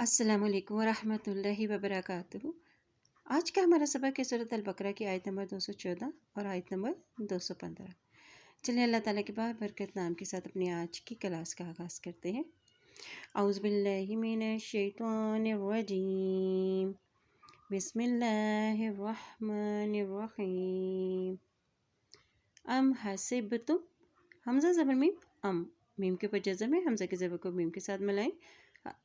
अस्सलाम वालेकुम वरहमतुल्लाहि वबरकातुहू। आज का हमारा सबक है सूरत अल-बकरा की आयत नंबर 214 और आयत नंबर 215। चलिए अल्लाह ताला के बरकत नाम के साथ अपनी आज की क्लास का आगाज़ करते हैं। औज़ु बिल्लाहि मिनश शैतानिर रजीम, बिस्मिल्लाहिर रहमानिर रहीम। अम हसिबतुम, हमज़ा ज़बर मीम अम, मीम के ऊपर जज़म है, हमज़ा के ज़बर को मीम के साथ मिलाएं।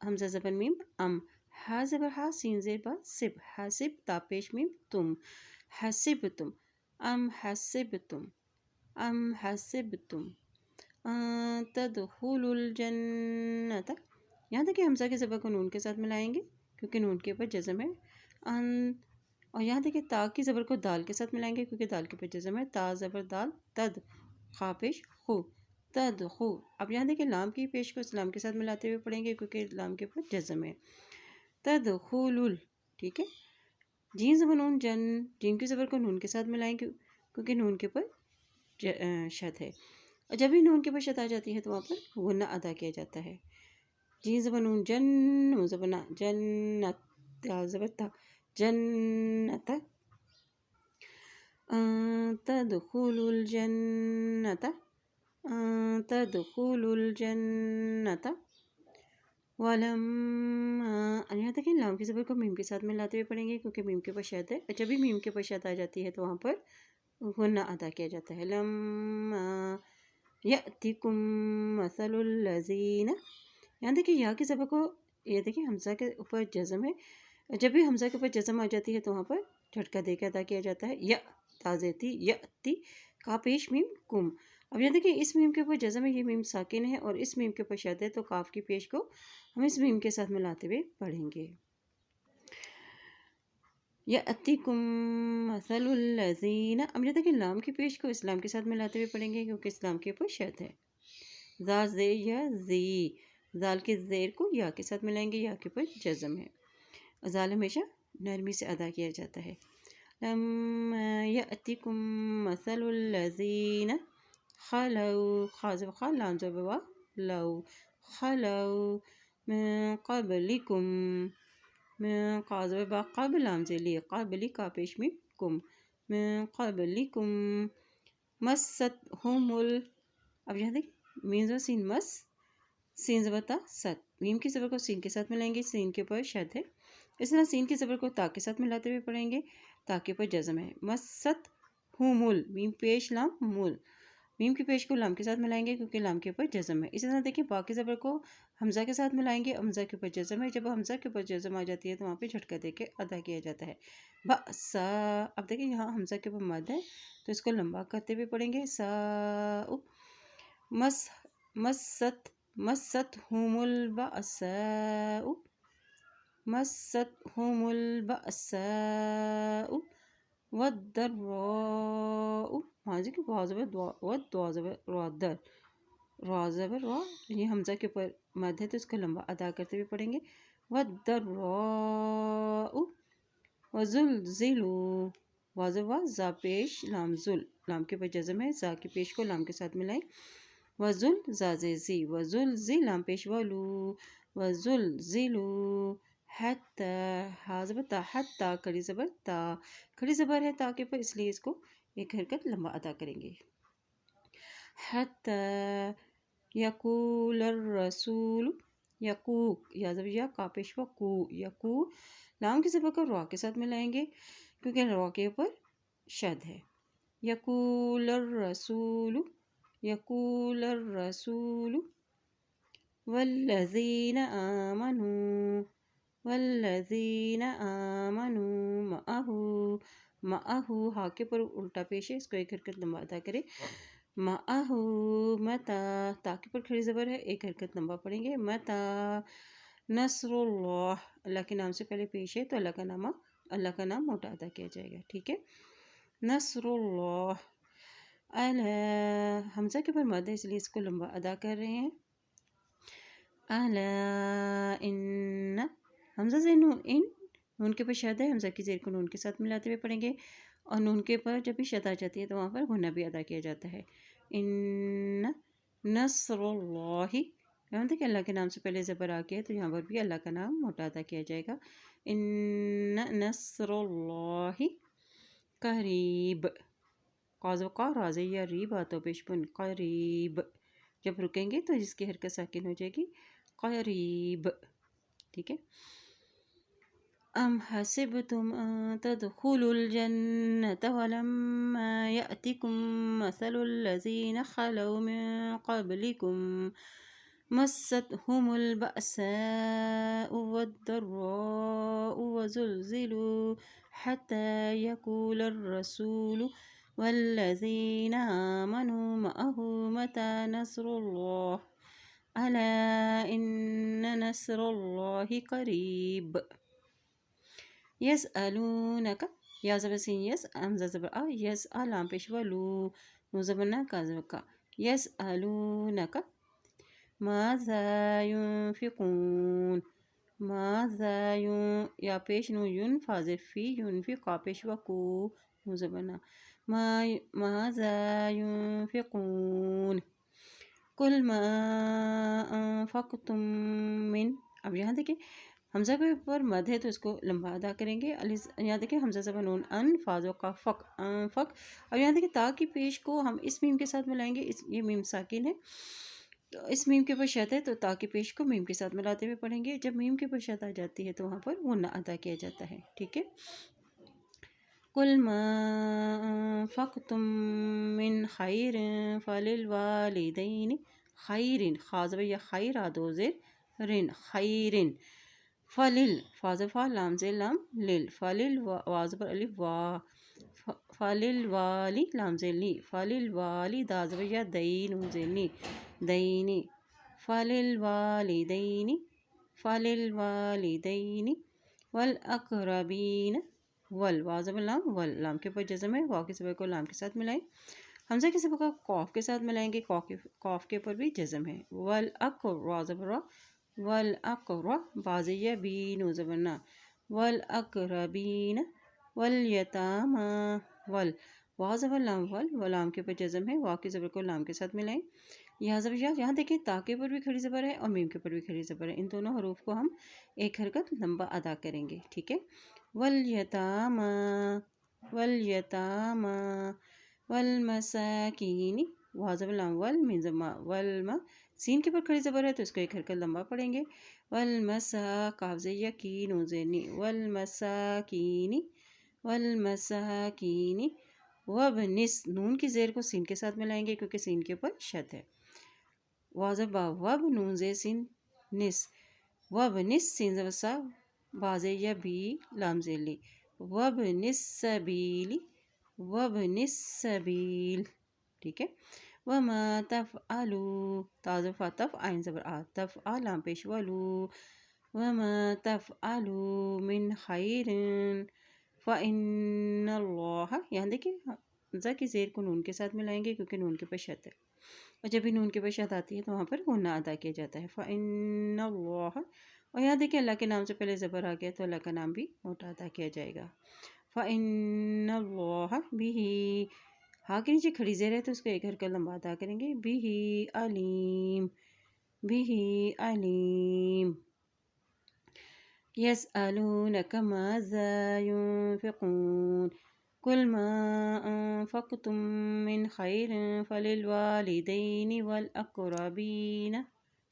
हमज़ा ज़बर मीम अम, हा ज़बर हा, सीन ज़ेर बा, सिब, हासिब, ता पेश मीम तुम, हसिबतुम, अम हसिबतुम, अम हसिबतुम तदखुलुल जन्नत। यहाँ देखिए हमज़ा के ज़बर को नून के साथ मिलाएंगे क्योंकि नून के ऊपर जज़म है। और यहाँ देखिए ता की ज़बर को दाल के साथ मिलाएंगे क्योंकि दाल के ऊपर जज़म है। ता ज़बर दाल, तद, खा पेश खु, तद खु। अब यहाँ देखिए लाम की पेश को इस्लाम के साथ मिलाते हुए पढ़ेंगे क्योंकि लाम के ऊपर जज़म है। तद खुलुल, ठीक है। जीन ज़बर नून जन, जीन की ज़बर को नून के साथ मिलाएंगे क्योंकि नून के ऊपर शद है। और जब भी नून के ऊपर शद आ जाती है तो वहाँ पर गुन्ना अदा किया जाता है। जीन ज़बर नून जन, नून ज़बर ना, जन्नत, त्या ज़बर ता, जन्नत, तदखुलुल जन्नत, तदखुलुल जन्नत वलम्मा। यहाँ तक लाम की ज़बर को मीम के साथ मिलाते हुए पढ़ेंगे क्योंकि मीम के ऊपर शद है। जब भी मीम के ऊपर शद आ जाती है तो वहाँ पर गुन्ना अदा किया जाता है। लम्मा यअतिकुम मसलुल लज़ीना। यहाँ देखिए या की ज़बर को, ये देखिए हमज़ा के ऊपर जज़म है। जब भी हमज़ा के ऊपर जज़म आ जाती है तो वहाँ पर झटका देकर अदा किया जाता है। य ताज़ेती यअती, का पेश मीम कुम। अब यहाँ देखिए इस मीम के ऊपर जज़म है, ये मीम साकिन है और इस मीम के ऊपर शद है तो काफ की पेश को हम इस मीम के साथ मिलाते हुए पढ़ेंगे। यअतिकुम मसलुल लज़ीना। अब यहाँ देखिए लाम की पेश को इस्लाम के साथ मिलाते हुए पढ़ेंगे क्योंकि इस्लाम के ऊपर शद है। ज़ा ज़े या ज़ी, ज़ाल के ज़ेर को या के साथ मिलाएंगे, या के ऊपर जज़म है। ज़ाल हमेशा नरमी से अदा किया जाता है। लम्मा यअतिकुम मसलुल लज़ीना खलौ, खा ज़बर खा, लाम ज़बर वा, लौ, खलौ मिन क़ब्लिकुम, मिन क़ा ज़बर बा, क़ब्ल, लाम ज़ेर ली, क़ब्ली, का पेश मीम कुम, मिन क़ब्लिकुम मस्सतहुमुल। अब यहाँ देखिए मीम ज़बर सीन मस, सीन ज़बर ता सत, मीम की ज़बर को सीन के साथ मिलाएंगे, सीन के ऊपर शद है। इस तरह सीन की ज़बर को ता के साथ मिलाते हुए पढ़ेंगे, ता के ऊपर जज़म है। मस्सत हुमुल, मीम पेश लाम मुल, मीम की पेश को लाम के साथ मिलाएंगे क्योंकि लाम के ऊपर जज़म है। इसी तरह देखिए बा की ज़बर को हमज़ा के साथ मिलाएंगे, हमज़ा के ऊपर जज़म है। जब हमज़ा के ऊपर जज़म आ जाती है तो वहाँ पे झटका दे के अदा किया जाता है। ब सा। अब देखिए यहाँ हमज़ा के ऊपर मद है तो इसको लंबा करते हुए पढ़ेंगे। सा उ, मस, मस्सत, मस्सत हुमुल बअसाउ, मस्सत हुमुल बअसाउ वद्दर्राउ। हाँ जी, वाव ज़बर दुआ, दुआ ज़बर रा, दर, रा ज़बर रा, ये हमज़ा के ऊपर मद है तो इसको लंबा अदा करते हुए पढ़ेंगे। वद्दर्राउ वज़ुलज़िलू, वाव ज़बर वा, ज़ा पेश लाम ज़ुल, लाम के ऊपर जज़म है, ज़ा की पेश को लाम के साथ मिलाएं। वज़ुल ज़ाज़ेज़ी, वज़ुलज़ी, लाम पेश वलू, वज़ुलज़िलू हत्ता, हा ज़बर ता, हत्ता, खड़ी ज़बर ता, खड़ी ज़बर है ता के ऊपर इसलिए इसको एक हरकत लंबा अदा करेंगे। हत्ता यक़ूलर रसूल, यक़ूक, या ज़बर या, का पेश व कू, यक़ू, लाम की ज़बर को रा के साथ मिलाएंगे क्योंकि रा के ऊपर शद है। यक़ूलर रसूल, यक़ूलर रसूल वल्लज़ीना आमनू, वल्लज़ीना आमनू मअहू, मअहू, हा के ऊपर उल्टा पेश है, इसको एक हरकत लंबा अदा करें। मअहू मता, ता के ऊपर खड़ी ज़बर है, एक हरकत लंबा पढ़ेंगे। मता नस्रुल्लाह, अल्लाह के नाम से पहले पेश है तो अल्लाह का नाम मोटा अदा किया जाएगा, ठीक है। नस्रुल्लाह, अला, हमज़ा के ऊपर मद है इसलिए इसको लंबा अदा कर रहे हैं। अला इन्न, हमज़ा से नून, इन, नून के ऊपर शद है, हमज़ा की ज़ेर को नून के साथ मिलाते हुए पढ़ेंगे और नून के ऊपर जब भी शद आ जाती है तो वहाँ पर गुन्ना भी अदा किया जाता है। इन्न नस्रुल्लाहि, یہاں تک اللہ کے نام سے پہلے زبر آ گیا ہے تو یہاں پر بھی اللہ کا نام موٹا ادا کیا جائے گا. ان نصر اللہ قریب. قاز و کا راز یا ری باتوں پیش بن قریب. جب رکیں گے تو اس کی حرکت ساکن ہو جائے گی قریب. ٹھیک ہے. ام حسبتم ان تدخلوا الجنة ولما يأتكم مثل الذين خلوا من قبلكم مستهم البأساء والضراء وزلزلوا حتى يقول الرسول والذين آمنوا معه متى نصر الله ألا إن نصر الله قريب. یسألونک یا زبر سین یس حمزہ زبر آ یس آ لام پیش ولو نو زبر نا کا زبر کا. یسألونک ماذا ينفقون. ماذا یا پیش نو یون فاضل فی ينفق پیش وکو نو زبر نا. ماذا ينفقون. کل ما انفقتم من. اب یہاں دیکھیں حمزہ کے اوپر مد ہے تو اس کو لمبا ادا کریں گے. یہاں دیکھیں حمزہ زبر نون ان فازو کا فق فق. اب یہاں دیکھیں تا کی پیش کو ہم اس میم کے ساتھ ملائیں گے. یہ میم ساکن ہے تو اس میم کے اوپر شد ہے تو تا کی پیش کو میم کے ساتھ ملاتے ہوئے پڑھیں گے. جب میم کے اوپر شد آ جاتی ہے تو وہاں پر غنہ ادا کیا جاتا ہے. ٹھیک ہے. کل ما انفقتم من خیر فللوالدین. خیرن خاص یا خیر آدو زیر رن خیرن. فلل فاضفا لام زیر لام لل. فلل واز پر الف وا. فلل والی لام زیر لی. فلل والی دا زبر یا دین زیر نی دینی. فلل والدین. فلل والدین والاقربین. ول واز پر لام ول لام کے اوپر جزم ہے. واو کے زبر کو لام کے ساتھ ملائیں. حمزہ کے زبر کو قاف کے ساتھ ملائیں گے. قاف کے اوپر بھی جزم ہے. واز پر را والاقرا بازیہ بین و زبرنا. والاقربین والیتاما. ول واو زبر لام ول ولام کے اوپر جزم ہے. واو کے زبر کو لام کے ساتھ ملائیں. یہاں دیکھیں تا کے اوپر بھی کھڑی زبر ہے اور میم کے اوپر بھی کھڑی زبر ہے. ان دونوں حروف کو ہم ایک حرکت لمبا ادا کریں گے. ٹھیک ہے. والیتاما والیتاما والمساکین. واو زبر لام ول میم زبر والما. سین کے اوپر کھڑی زبر ہے تو اس کو ایک حرکت لمبا پڑھیں گے. والمسا قاف یقین و زینی. والمساکین والمساکین. وبنس نون کی زیر کو سین کے ساتھ ملائیں گے کیونکہ سین کے اوپر شد ہے. واضح با وب نون زیر سین نس. وبنس سین زبر سا باز یا بی لام زیر لی. وبنس سبیلی. وبنس سبیل. ٹھیک ہے. وما تفعلوا تازفا تف عین زبر آ تفعل لام پیش ولو. وما تفعلوا من خیر فإن اللہ. یہاں دیکھیں حمزہ کی زیر کو نون کے ساتھ ملائیں گے کیونکہ نون کے اوپر شد ہے اور جب بھی نون کے اوپر شد آتی ہے تو وہاں پر غنہ ادا کیا جاتا ہے. فإن اللہ. اور یہاں دیکھیں اللہ کے نام سے پہلے زبر آ گیا تو اللہ کا نام بھی موٹا ادا کیا جائے گا. فإن اللہ بھی. ہاں کے نیچے کھڑی زیر ہے تو اس کو ایک حرکت لمبا ادا کریں گے. بھی علیم. بھی علیم. یسألونک ماذا ينفقون. کل ما انفقتم من خیر فللوالدین والاقربین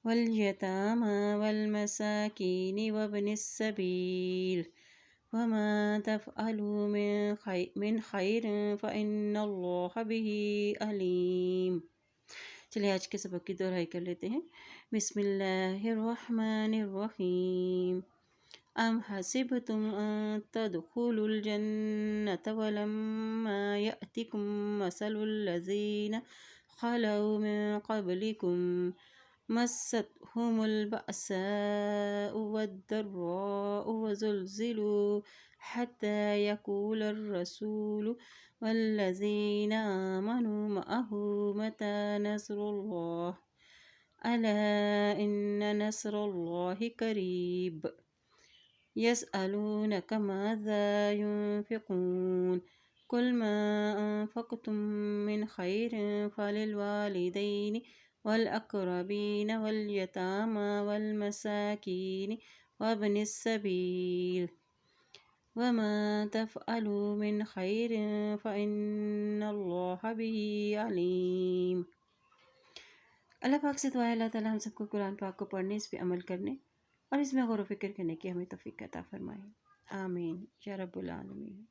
والیتاما والمساکین وابن السبیل. وما تفعلوا من خیر فإن اللہ به علیم. چلیے آج کے سبق کی دہرائی کر لیتے ہیں. بسم اللہ الرحمن الرحیم. ام حسبتم ان تدخلوا الجنة ولما يأتكم مثل الذين خلوا من قبلكم مستهم البأساء والضراء وزلزلوا حتى يقول الرسول والذين آمنوا معه متى نصر الله ألا إن نصر الله قريب. يسألونك ماذا ينفقون. كل ما أنفقتم من خير فللوالدين والأقربين واليتامى والمساكين وابن السبيل وما تفعلوا من خير فإن الله به عليم۔ اللہ پاک سے دعا ہے اللہ تعالیٰ ہم سب کو قرآن پاک کو پڑھنے، اس پہ عمل کرنے اور اس میں غور و فکر کرنے کی ہمیں توفیق عطا فرمائے، آمین یا رب العالمین۔